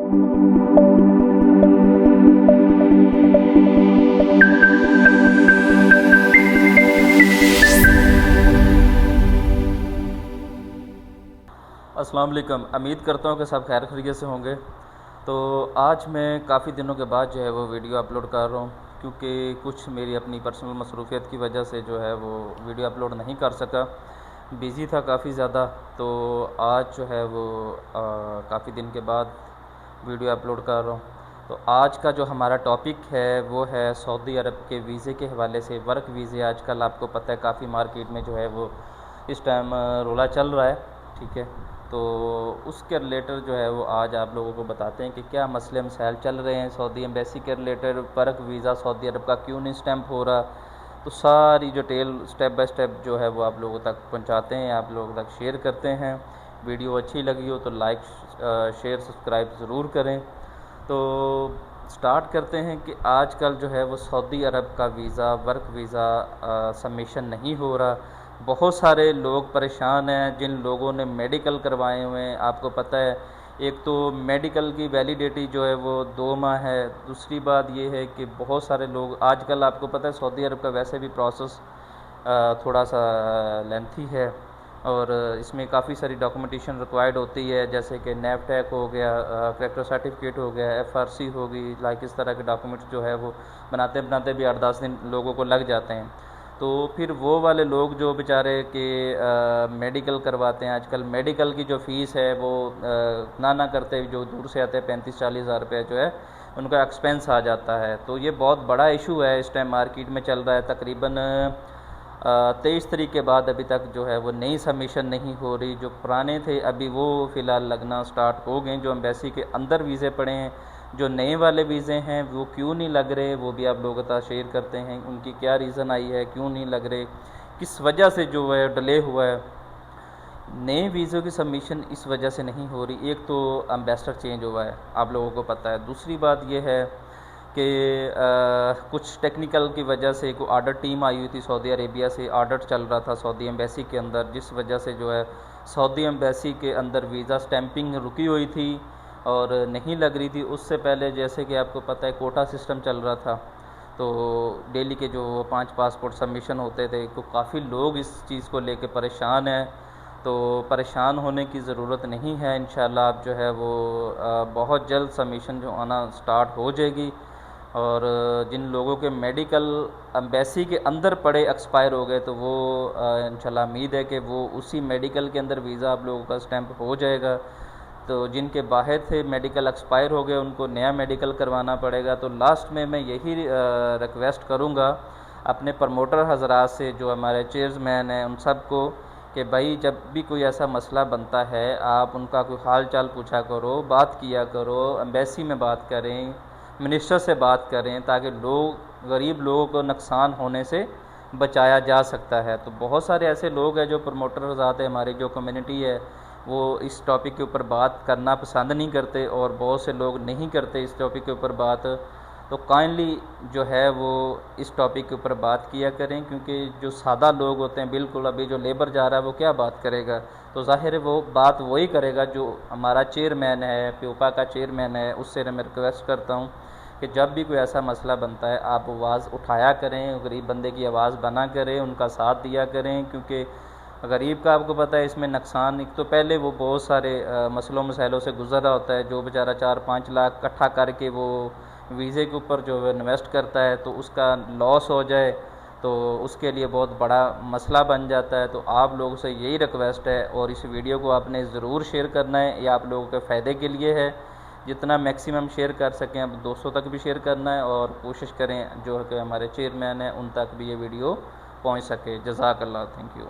السلام علیکم، امید کرتا ہوں کہ سب خیر خیریت سے ہوں گے۔ تو آج میں کافی دنوں کے بعد جو ہے وہ ویڈیو اپلوڈ کر رہا ہوں، کیونکہ کچھ میری اپنی پرسنل مصروفیت کی وجہ سے جو ہے وہ ویڈیو اپلوڈ نہیں کر سکا، بیزی تھا کافی زیادہ۔ تو آج جو ہے وہ کافی دن کے بعد ویڈیو اپلوڈ کر رہا ہوں۔ تو آج کا جو ہمارا ٹاپک ہے وہ ہے سعودی عرب کے ویزے کے حوالے سے۔ ورک ویزے آج کل آپ کو پتہ ہے کافی مارکیٹ میں جو ہے وہ اس ٹائم رولا چل رہا ہے، ٹھیک ہے۔ تو اس کے ریلیٹڈ جو ہے وہ آج آپ لوگوں کو بتاتے ہیں کہ کیا مسئلے مسائل چل رہے ہیں سعودی ایمبیسی کے ریلیٹڈ، ورک ویزا سعودی عرب کا کیوں نہیں اسٹیمپ ہو رہا۔ تو ساری ڈیٹیل سٹیپ بائی سٹیپ جو ہے وہ آپ لوگوں تک پہنچاتے ہیں، آپ لوگوں تک شیئر کرتے ہیں۔ ویڈیو اچھی لگی ہو تو لائک شیئر سبسکرائب ضرور کریں۔ تو سٹارٹ کرتے ہیں کہ آج کل جو ہے وہ سعودی عرب کا ویزا، ورک ویزا سبمیشن نہیں ہو رہا۔ بہت سارے لوگ پریشان ہیں، جن لوگوں نے میڈیکل کروائے ہوئے ہیں۔ آپ کو پتہ ہے ایک تو میڈیکل کی ویلیڈیٹی جو ہے وہ 2 ماہ ہے، دوسری بات یہ ہے کہ بہت سارے لوگ آج کل آپ کو پتہ ہے سعودی عرب کا ویسے بھی پروسیس تھوڑا سا لینتھی ہے، اور اس میں کافی ساری ڈاکومنٹیشن ریکوائرڈ ہوتی ہے، جیسے کہ نیب ٹیک ہو گیا، کریکٹر سرٹیفکیٹ ہو گیا، FRC ہوگی، لائک اس طرح کے ڈاکومنٹس جو ہے وہ بناتے بھی 8-10 دن لوگوں کو لگ جاتے ہیں۔ تو پھر وہ والے لوگ جو بیچارے کہ میڈیکل کرواتے ہیں، آج کل میڈیکل کی جو فیس ہے وہ نہ کرتے جو دور سے آتے ہیں 35-40 ہزار روپے جو ہے ان کا ایکسپینس آ جاتا ہے۔ تو یہ بہت بڑا ایشو ہے، اس ٹائم مارکیٹ میں چل رہا ہے۔ تقریباً 23 تاریخ کے بعد ابھی تک جو ہے وہ نئی سبمیشن نہیں ہو رہی۔ جو پرانے تھے ابھی وہ فی الحال لگنا سٹارٹ ہو گئے، جو ایمبیسی کے اندر ویزے پڑے ہیں۔ جو نئے والے ویزے ہیں وہ کیوں نہیں لگ رہے وہ بھی آپ لوگوں کے ساتھ شیئر کرتے ہیں، ان کی کیا ریزن آئی ہے، کیوں نہیں لگ رہے، کس وجہ سے جو ہے ڈیلے ہوا ہے۔ نئے ویزوں کی سبمیشن اس وجہ سے نہیں ہو رہی، ایک تو امبیسڈر چینج ہوا ہے، آپ لوگوں کو پتہ ہے۔ دوسری بات یہ ہے کہ کچھ ٹیکنیکل کی وجہ سے کوئی آڈٹ ٹیم آئی ہوئی تھی سعودی عربیہ سے، آڈٹ چل رہا تھا سعودی ایمبیسی کے اندر، جس وجہ سے جو ہے سعودی ایمبیسی کے اندر ویزا سٹیمپنگ رکی ہوئی تھی اور نہیں لگ رہی تھی۔ اس سے پہلے جیسے کہ آپ کو پتہ ہے کوٹا سسٹم چل رہا تھا، تو ڈیلی کے جو 5 پاسپورٹ سبمیشن ہوتے تھے، تو کافی لوگ اس چیز کو لے کے پریشان ہیں۔ تو پریشان ہونے کی ضرورت نہیں ہے، انشاءاللہ آپ جو ہے وہ بہت جلد سبمیشن جو آنا سٹارٹ ہو جائے گی۔ اور جن لوگوں کے میڈیکل ایمبیسی کے اندر پڑے ایکسپائر ہو گئے تو وہ انشاءاللہ امید ہے کہ وہ اسی میڈیکل کے اندر ویزا آپ لوگوں کا سٹیمپ ہو جائے گا۔ تو جن کے باہر تھے میڈیکل ایکسپائر ہو گئے ان کو نیا میڈیکل کروانا پڑے گا۔ تو لاسٹ میں یہی ریکویسٹ کروں گا اپنے پروموٹر حضرات سے، جو ہمارے چیئرمین ہیں، ان سب کو کہ بھائی جب بھی کوئی ایسا مسئلہ بنتا ہے آپ ان کا کوئی حال چال پوچھا کرو، بات کیا کرو، ایمبیسی میں بات کریں، منسٹر سے بات کریں، تاکہ غریب لوگوں کو نقصان ہونے سے بچایا جا سکتا ہے۔ تو بہت سارے ایسے لوگ ہیں جو پروموٹر حضرات ہیں، ہماری جو کمیونٹی ہے وہ اس ٹاپک کے اوپر بات کرنا پسند نہیں کرتے، اور بہت سے لوگ نہیں کرتے اس ٹاپک کے اوپر بات۔ تو کائنڈلی جو ہے وہ اس ٹاپک کے اوپر بات کیا کریں، کیونکہ جو سادہ لوگ ہوتے ہیں بالکل، ابھی جو لیبر جا رہا ہے وہ کیا بات کرے گا؟ تو ظاہر ہے وہ بات وہی کرے گا جو ہمارا چیئرمین ہے، پیوپا کا چیئرمین ہے، اس سے میں ریکویسٹ کرتا ہوں کہ جب بھی کوئی ایسا مسئلہ بنتا ہے آپ آواز اٹھایا کریں، غریب بندے کی آواز بنا کریں، ان کا ساتھ دیا کریں، کیونکہ غریب کا آپ کو پتہ ہے اس میں نقصان، ایک تو پہلے وہ بہت سارے مسئلوں مسائلوں سے گزر رہا ہوتا ہے، جو بیچارہ 4-5 لاکھ اکٹھا کر کے وہ ویزے کے اوپر جو ہے انویسٹ کرتا ہے، تو اس کا لاس ہو جائے تو اس کے لیے بہت بڑا مسئلہ بن جاتا ہے۔ تو آپ لوگوں سے یہی ریکویسٹ ہے، اور اس ویڈیو کو آپ نے ضرور شیئر کرنا ہے، یہ آپ لوگوں کے فائدے کے لیے ہے، جتنا میکسیمم شیئر کر سکیں اب 200 تک بھی شیئر کرنا ہے، اور کوشش کریں جو کہ ہمارے چیئرمین ہیں ان تک بھی یہ ویڈیو پہنچ سکے۔ جزاک اللہ، تھینک یو۔